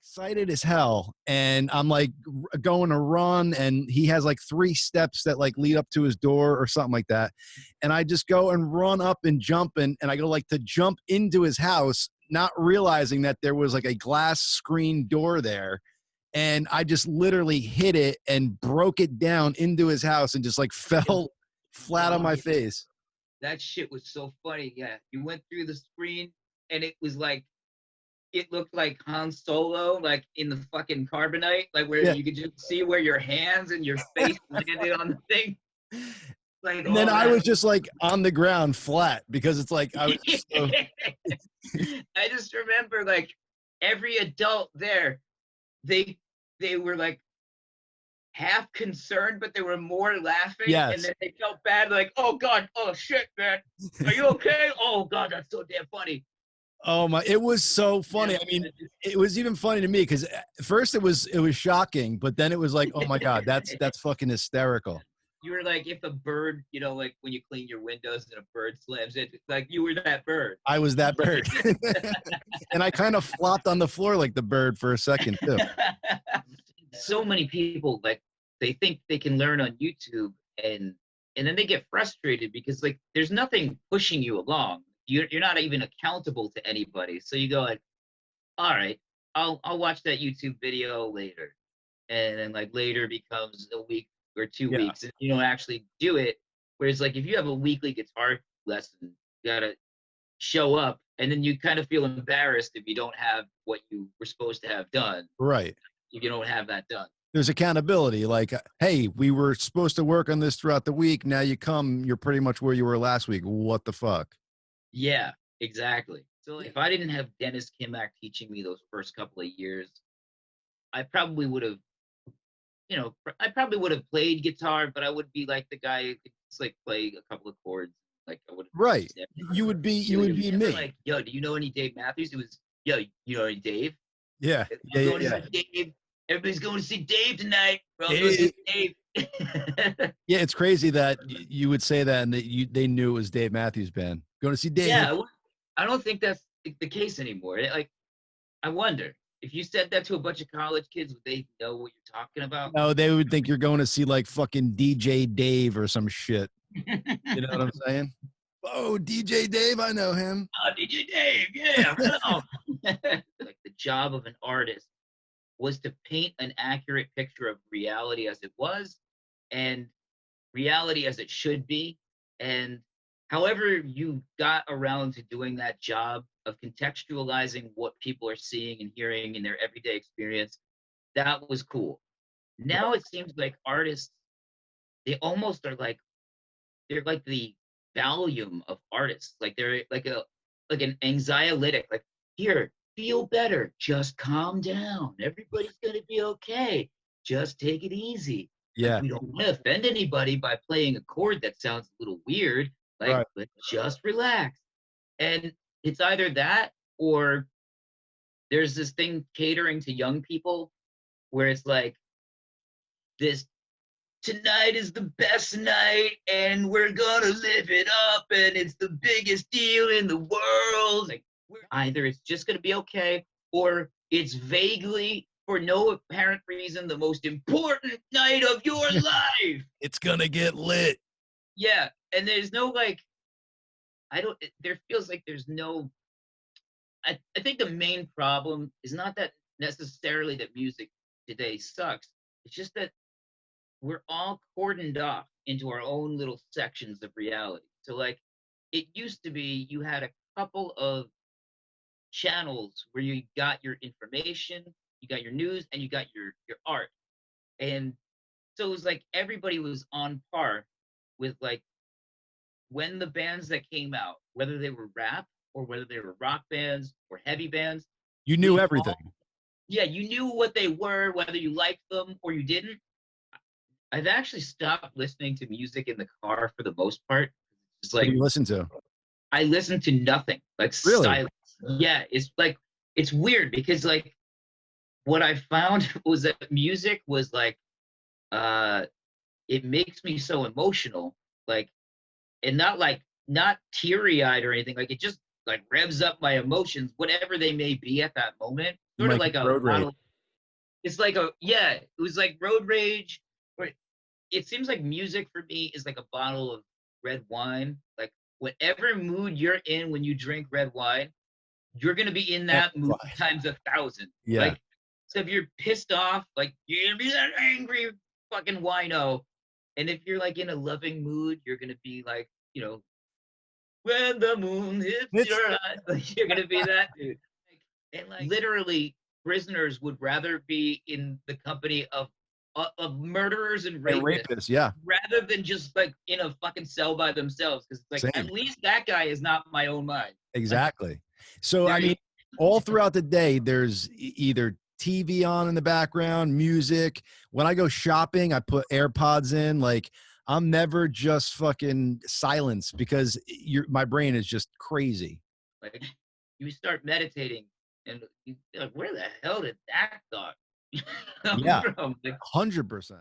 excited as hell, and I'm like going to run, and he has like 3 steps that like lead up to his door or something like that, and I just go and run up and jump, and I go like to jump into his house, not realizing that there was like a glass screen door there, and I just literally hit it and broke it down into his house and just like fell flat on my face. That shit was so funny. Yeah, you went through the screen, and it was like, it looked like Han Solo, like in the fucking carbonite, like where Yeah. you could just see where your hands and your face landed on the thing. Like, And then all I that. was just like on the ground flat because it's like I was just so. I just remember like every adult there, they they were like half concerned, but they were more laughing, and Yes. then they felt bad, like, oh God, oh shit, man, are you okay? Oh God, that's so damn funny. Oh my! It was so funny. Yeah, I mean, it was even funny to me because at first it was shocking, but then it was like, oh my God, that's fucking hysterical. you were like, if a bird, like when you clean your windows and a bird slams it, like you were that bird. I was that bird, and I kind of flopped on the floor like the bird for a second too. So many people, like, they think they can learn on YouTube, and then they get frustrated because like there's nothing pushing you along. You're not even accountable to anybody. So you go like, all right, I'll watch that YouTube video later. And then like later becomes a week or 2 weeks, and you don't actually do it. Whereas like if you have a weekly guitar lesson, you gotta show up, and then you kind of feel embarrassed if you don't have what you were supposed to have done. Right. If you don't have that done. There's accountability. Like, hey, we were supposed to work on this throughout the week. Now you come, you're pretty much where you were last week. What the fuck? Yeah, exactly. So if I didn't have Dennis Kimack teaching me those first couple of years, I probably would have, I probably would have played guitar, but I would be like the guy who could just like play a couple of chords. Like I would have. Right. You would be me. Like, yo, do you know any Dave Matthews? It was, yo, you know any Dave? Yeah. I'm Yeah. going Yeah. to see Dave. Everybody's going to see Dave tonight. We're all It- going to see it- Dave. Yeah, it's crazy that you would say that and that they knew it was Dave Matthews Band. Going to see Dave. Yeah, I don't think that's the case anymore. Like, I wonder if you said that to a bunch of college kids, would they know what you're talking about? No, they would think you're going to see like fucking DJ Dave or some shit. You know what I'm saying? Oh, DJ Dave, I know him. DJ Dave, yeah. Like the job of an artist was to paint an accurate picture of reality as it was, and reality as it should be. And however you got around to doing that job of contextualizing what people are seeing and hearing in their everyday experience, that was cool. Now it seems like artists, they almost are like, they're like the volume of artists. Like they're like an anxiolytic, like, here, feel better, just calm down. Everybody's gonna be okay. Just take it easy. Like, Yeah. we don't want to offend anybody by playing a chord that sounds a little weird. Like, Right. let's just relax. And it's either that, or there's this thing catering to young people where it's like, this, tonight is the best night and we're gonna live it up and it's the biggest deal in the world. Like, either it's just gonna be okay, or it's vaguely, for no apparent reason, the most important night of your life. It's gonna get lit. Yeah, and there's no like, there feels like there's no, I think the main problem is not that necessarily that music today sucks. It's just that we're all cordoned off into our own little sections of reality. So like, it used to be you had a couple of channels where you got your information, you got your news, and you got your art. And so it was like everybody was on par with like when the bands that came out, whether they were rap or whether they were rock bands or heavy bands, You knew we everything. yeah, you knew what they were, whether you liked them or you didn't. I've actually stopped listening to music in the car for the most part. It's What like, do you listen to? I listen to nothing, like Really? silence. Yeah, it's like, it's weird because like what I found was that music was like, it makes me so emotional, like, and not like, not teary eyed or anything. Like, it just like revs up my emotions, whatever they may be at that moment. Sort of Like like a road rage. bottle. It's like a yeah. It was like road rage. Where it seems like music for me is like a bottle of red wine. Like whatever mood you're in when you drink red wine, you're gonna be in that mood Amplified. times 1,000. Yeah. Like, so if you're pissed off, like you're gonna be that angry fucking wino. And if you're like in a loving mood, you're gonna be like, when the moon hits It's your eyes, like you're gonna be that dude. And like literally, prisoners would rather be in the company of murderers and and rapists rapists. Yeah. rather than just like in a fucking cell by themselves. Because it's like Same. at least that guy is not my own mind. Like Exactly. So, there I you mean, all throughout the day, there's either TV on in the background, music. When I go shopping, I put AirPods in. Like, I'm never just fucking silence because my brain is just crazy. like you start meditating and you're like, where the hell did that thought come Yeah, from? Like, 100%.